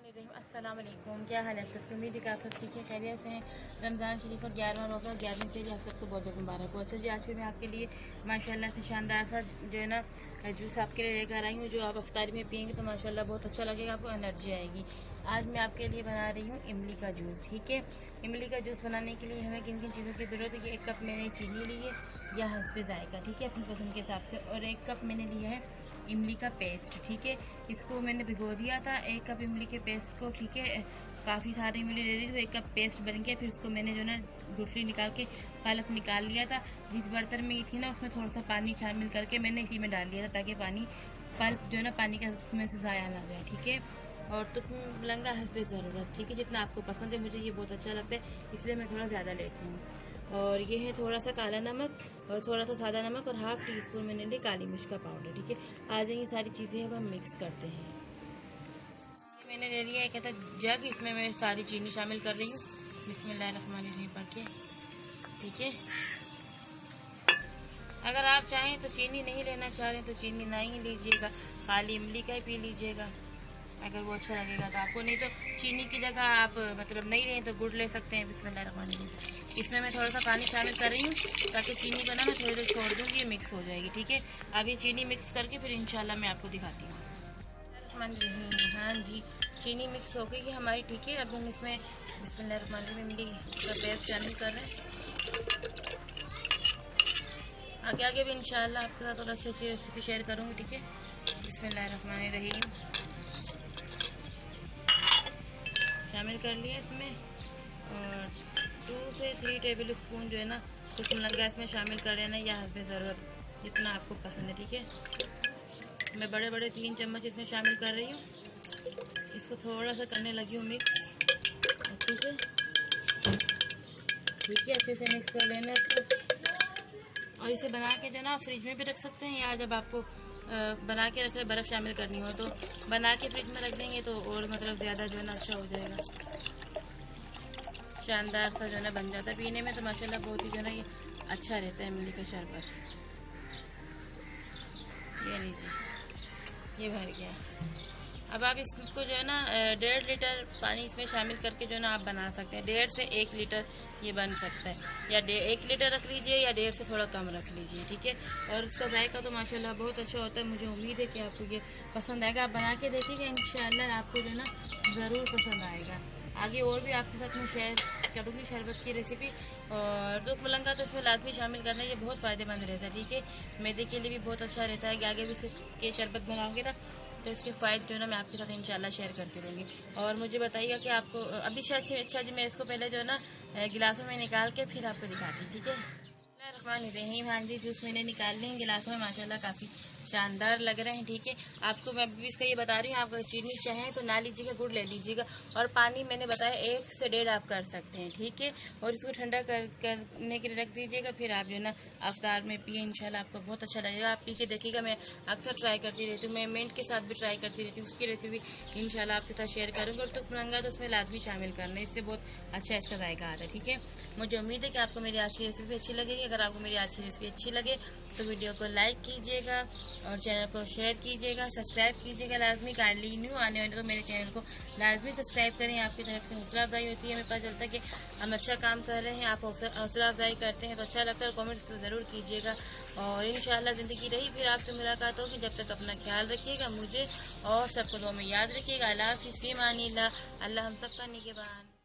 अस्सलाम वालेकुम, क्या हाल है आप सबकी। उम्मीद है कि आप सब ठीक है, खैरियत से हैं। रमज़ान शरीफ का 11वां रोज़ा, 11वीं से आप सबको बहुत बहुत मुबारक हो। अच्छा जी, आज फिर मैं आपके लिए माशाल्लाह से शानदार सा जो है ना जूस आपके लिए लेकर आई हूँ, जो आप अफ्तारी में पियेंगे तो माशाल्लाह बहुत अच्छा लगेगा, आपको एनर्जी आएगी। आज मैं आपके लिए बना रही हूँ इमली का जूस। ठीक है, इमली का जूस बनाने के लिए हमें किन किन चीज़ों की ज़रूरत है कि 1 कप मैंने चीनी ली है या हस्बे जायका, ठीक है, अपनी पसंद के हिसाब से, और 1 कप मैंने लिया है इमली का पेस्ट। ठीक है, इसको मैंने भिगो दिया था 1 कप इमली के पेस्ट को। ठीक है, काफ़ी सारी इमली ले ली तो 1 कप पेस्ट बन गया। फिर उसको मैंने जो ना गुठली निकाल के पल्प निकाल लिया था। जिस बर्तन में थी ना उसमें थोड़ा सा पानी शामिल करके मैंने इसी में डाल दिया था, ताकि पानी पल्प जो ना पानी का उसमें से ज़ाया ना जाए। ठीक है, और तुम लंगा हस्बे ज़रूरत, ठीक है, जितना आपको पसंद है। मुझे ये बहुत अच्छा लगता है इसलिए मैं थोड़ा ज़्यादा लेती हूँ। और ये है थोड़ा सा काला नमक और थोड़ा सा सादा नमक और हाफ टी स्पून मैंने ली काली मिर्च का पाउडर। ठीक है, आ जाइए सारी चीज़ें अब हम मिक्स करते हैं। मैंने ले लिया एक ऐसा जग, इसमें मैं सारी चीनी शामिल कर रही हूँ। बिस्मिल्लाहिर्रहमानिर्रहीम पढ़ के। ठीक है, अगर आप चाहें तो चीनी नहीं लेना चाह रहे हैं तो चीनी ना ही लीजिएगा, खाली इमली का ही पी लीजिएगा अगर वो अच्छा लगेगा तो आपको। नहीं तो चीनी की जगह आप मतलब नहीं लें तो गुड़ ले सकते हैं। बिस्मिल्लाहिर्रहमानिर्रहीम। इसमें मैं थोड़ा सा पानी शामिल कर रही हूँ ताकि चीनी को ना मैं थोड़ी देर छोड़ दूँगी, ये मिक्स हो जाएगी। ठीक है, अब ये चीनी मिक्स करके फिर इंशाल्लाह मैं आपको दिखाती हूँ। हाँ जी, चीनी मिक्स हो गई है हमारी। ठीक है, अब हम इसमें बिस्मिल्लाहिर्रहमानिर्रहीम इमली का पेस्ट शामिल कर रहे हैं। आगे आगे भी इंशाल्लाह आपके साथ और अच्छी अच्छी रेसिपी शेयर करूँगी। ठीक है, बिस्मिल्लाहिर्रहमानिर्रहीम शामिल कर लिया इसमें, और 2 से 3 टेबल स्पून जो है ना कुछ लगा इसमें शामिल कर लेना, या हस्बे ज़रूरत जितना आपको पसंद है। ठीक है, मैं बड़े बड़े 3 चम्मच इसमें शामिल कर रही हूँ। इसको थोड़ा सा करने लगी हूँ मिक्स अच्छे से। ठीक है, अच्छे से मिक्स कर लेना इसको, और इसे बना के जो ना फ्रिज में भी रख सकते हैं, या जब आपको बना के रख ले बर्फ़ शामिल करनी हो तो बना के फ्रिज में रख देंगे तो और मतलब ज़्यादा जो है ना अच्छा हो जाएगा, शानदार सा जो है ना बन जाता है पीने में। तो माशाल्लाह बहुत ही जो है ना ये अच्छा रहता है इमली का शरबत। ये लीजिए, ये भर गया। अब आप इसको जो है ना 1.5 लीटर पानी इसमें शामिल करके जो है ना आप बना सकते हैं। 1.5 से 1 लीटर ये बन सकता है, या 1 लीटर रख लीजिए या 1.5 से थोड़ा कम रख लीजिए। ठीक है, और उसका जायका तो माशाल्लाह बहुत अच्छा होता है। मुझे उम्मीद है कि आपको ये पसंद आएगा। आप बना के देखिएगा, इंशाल्लाह आपको जो है ना ज़रूर पसंद आएगा। आगे और भी आपके साथ मैं शेयर करूँगी शरबत की रेसिपी। और तो मलंगा तो इसमें लाजमी शामिल करना, ये बहुत फ़ायदेमंद रहता है। ठीक है, मैदे के लिए भी बहुत अच्छा रहता है कि आगे भी इसके शरबत बनाओगे ना तो इसके फ़ायदे जो है ना मैं आपके साथ इंशाल्लाह शेयर करती रहूँगी। और मुझे बताइएगा कि आपको अभी अच्छा जी मैं इसको पहले जो है ना गिलासों में निकाल के फिर आपको दिखाती हूँ। ठीक है, बिस्मिल्लाहिर्रहमानिर्रहीम। हाँ जी, जूस मैंने निकाल ली गिलासों में, माशाल्लाह काफ़ी शानदार लग रहे हैं। ठीक है, आपको मैं भी इसका ये बता रही हूँ, आप अगर चीनी चाहें तो ना लीजिएगा, गुड़ ले लीजिएगा। और पानी मैंने बताया 1 से 1.5 आप कर सकते हैं। ठीक है, और इसको ठंडा करने के लिए रख दीजिएगा, फिर आप जो है ना अफ्तार में पिए, इंशाल्लाह आपको बहुत अच्छा लगेगा। आप पी के देखिएगा, मैं अक्सर ट्राई करती रहती हूँ, मैं मिंट के साथ भी ट्राई करती रहती हूँ, उसकी रेसिपी इंशाल्लाह आपके साथ शेयर करूँगी। और तुक मलंगा तो उसमें लाजमी शामिल करना, इससे बहुत अच्छा इसका जायका आता है। ठीक है, मुझे उम्मीद है कि आपको मेरी आज की रेसिपी अच्छी लगेगी। अगर आपको मेरी आज की रेसिपी अच्छी लगे तो वीडियो को लाइक कीजिएगा और चैनल को शेयर कीजिएगा, सब्सक्राइब कीजिएगा लाजमी। काइंडली न्यू आने वाले तो मेरे चैनल को लाजमी सब्सक्राइब करें। आपकी तरफ से हौसला अफजाई होती है, हमें पता चलता है कि हम अच्छा काम कर रहे हैं। आप हौसला अफजाई करते हैं तो अच्छा लगता है, कमेंट ज़रूर कीजिएगा। और इंशाल्लाह ज़िंदगी रही फिर आपसे मुलाकात होगी। जब तक अपना ख्याल रखिएगा, मुझे और सबको दुआ में याद रखिएगा। अल्लाह हाफ़िज़, फ़ी अमानिल्लाह। अल्लाह हम सबका निगहबान।